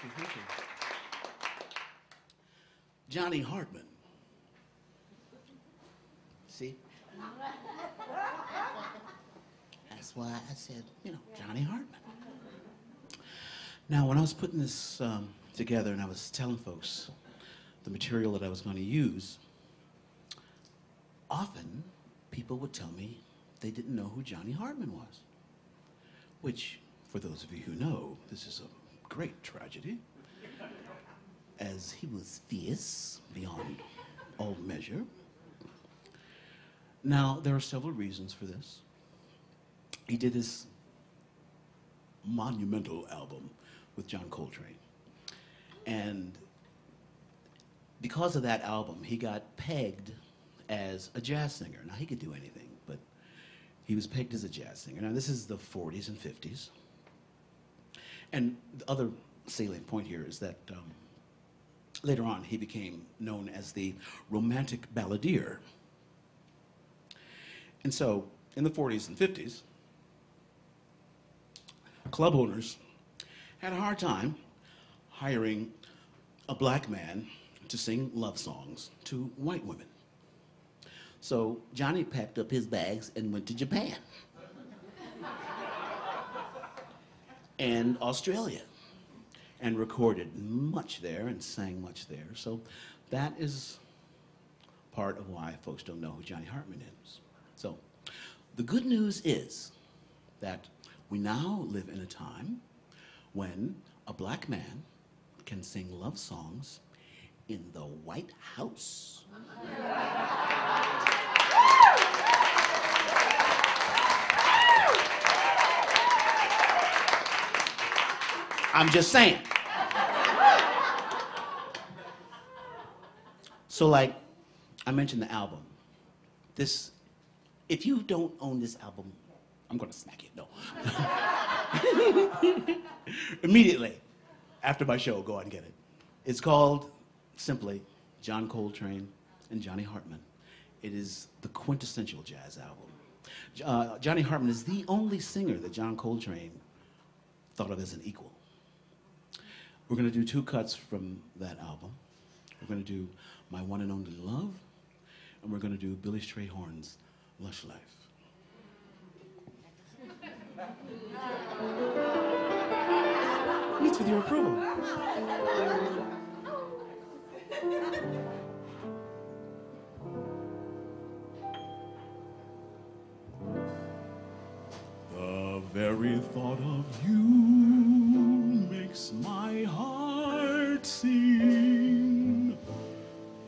you, thank you. Johnny Hartman. See? That's why I said, you know, Johnny Hartman. Now, when I was putting this together and I was telling folks the material that I was going to use, often people would tell me they didn't know who Johnny Hartman was, which, for those of you who know, this is a great tragedy, as he was fierce beyond all measure. Now, there are several reasons for this. He did this monumental album with John Coltrane. And because of that album, he got pegged as a jazz singer. Now, he could do anything, but he was pegged as a jazz singer. Now, this is the 40s and 50s. And the other salient point here is that later on, he became known as the romantic balladeer. And so, in the 40s and 50s, club owners had a hard time hiring a black man to sing love songs to white women. So Johnny packed up his bags and went to Japan and Australia and recorded much there and sang much there. So that is part of why folks don't know who Johnny Hartman is. So the good news is that we now live in a time when a black man can sing love songs in the White House. I'm just saying. So, like I mentioned the album. This, if you don't own this album, I'm gonna smack you. No. Immediately after my show, go out and get it. It's called simply John Coltrane and Johnny Hartman. It is the quintessential jazz album. Johnny Hartman is the only singer that John Coltrane thought of as an equal. We're going to do two cuts from that album. We're going to do My One and Only Love, and we're going to do Billy Strayhorn's Lush Life. Meets with your approval. The very thought of you makes my heart sing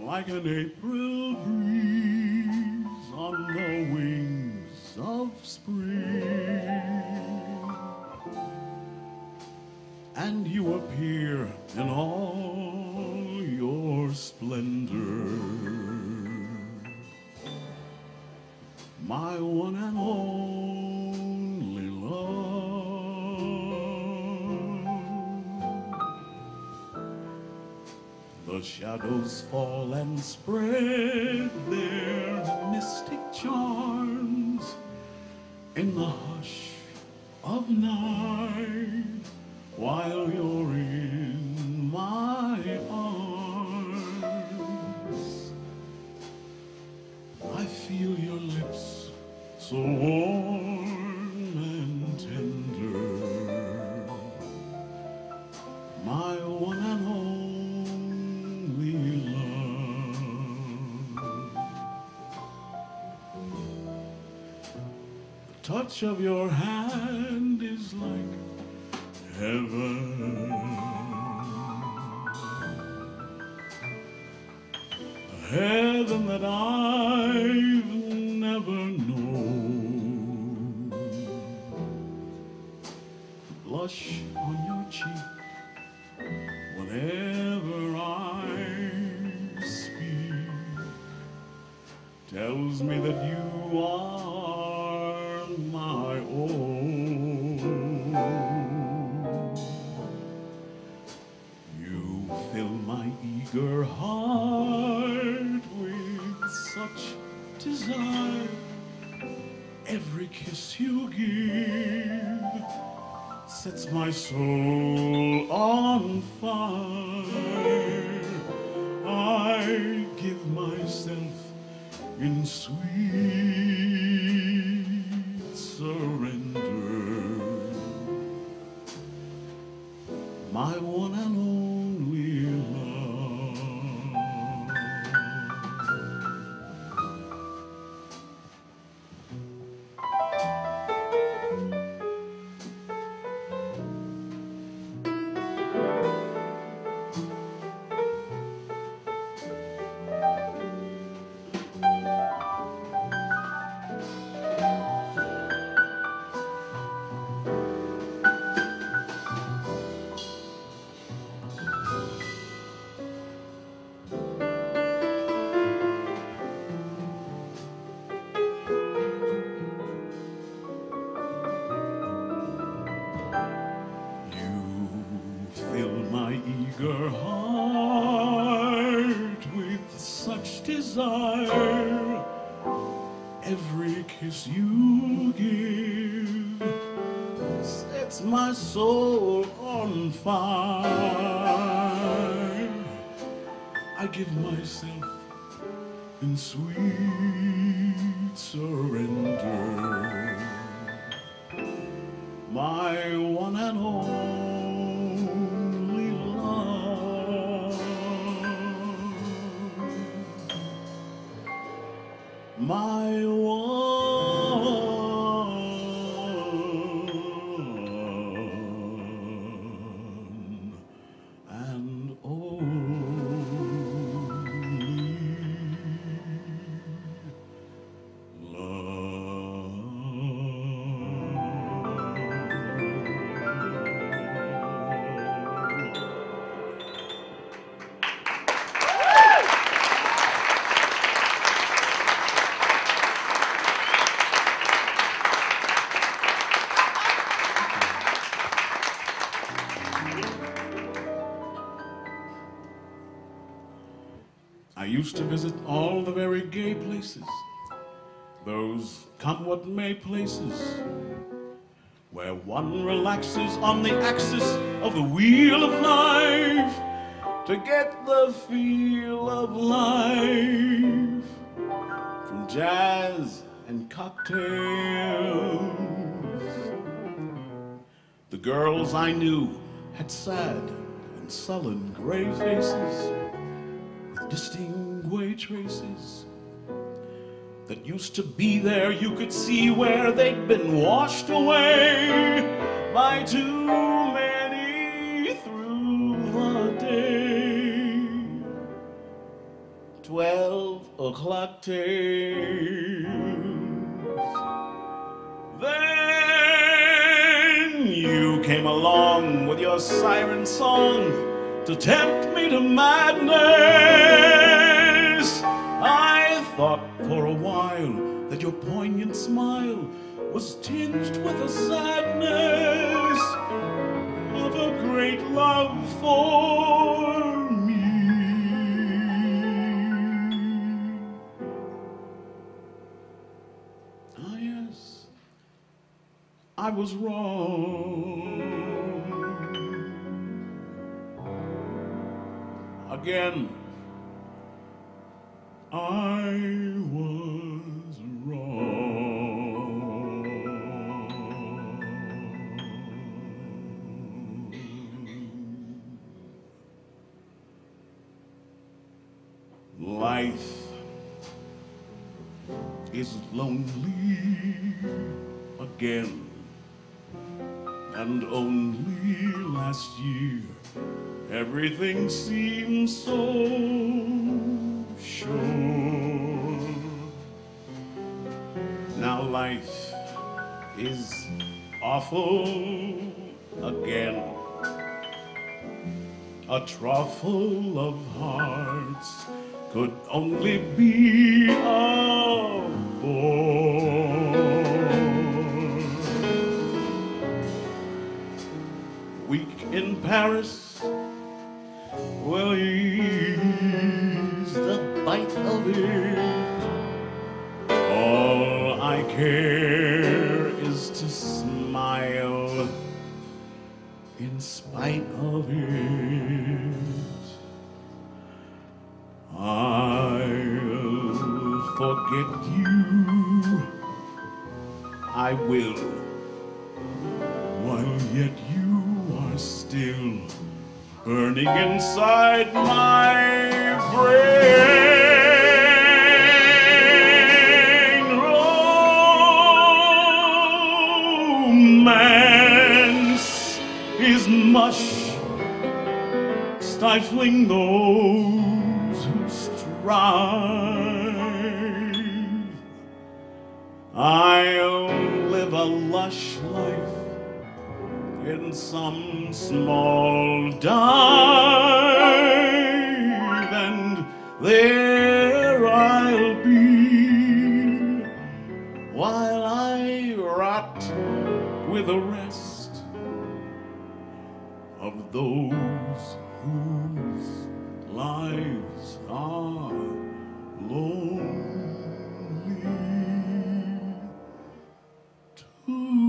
like an April breeze on the wings of spring. And you appear in all your splendor, my one and only love. The shadows fall and spread their mystic charms in the hush of night, while you're in my arms. I feel your lips so warm and tender, my one and only love. The touch of your hand is like heaven, a heaven that I've never known. The blush on your cheek whenever I speak tells me that you are my own. Eager heart with such desire, every kiss you give sets my soul on fire. I give myself in sweet surrender. My one and only love. Eager heart with such desire, every kiss you give sets my soul on fire. I give myself in sweet surrender, my one and only. My one and only love. I used to visit all the very gay places, those come what may places, where one relaxes on the axis of the wheel of life to get the feel of life, from jazz and cocktails. The girls I knew had sad and sullen gray faces, distinguished traces that used to be there. You could see where they'd been washed away by too many through the day. 12 o'clock tales. Then you came along with your siren song to tempt me to madness. I thought for a while that your poignant smile was tinged with the sadness of a great love for me. Ah, yes, I was wrong. Again, I was wrong. Life is lonely again, and only last year everything seems so sure. Now life is awful again, a trough full of hearts could only be a bore. Week in Paris will ease the bite of it. All I care is to smile get you, I will, while yet you are still burning inside my brain. Romance is mush, stifling those who strive. I'll live a lush life in some small dive, and there I'll be while I rot with the rest of those whose lives are lonely too.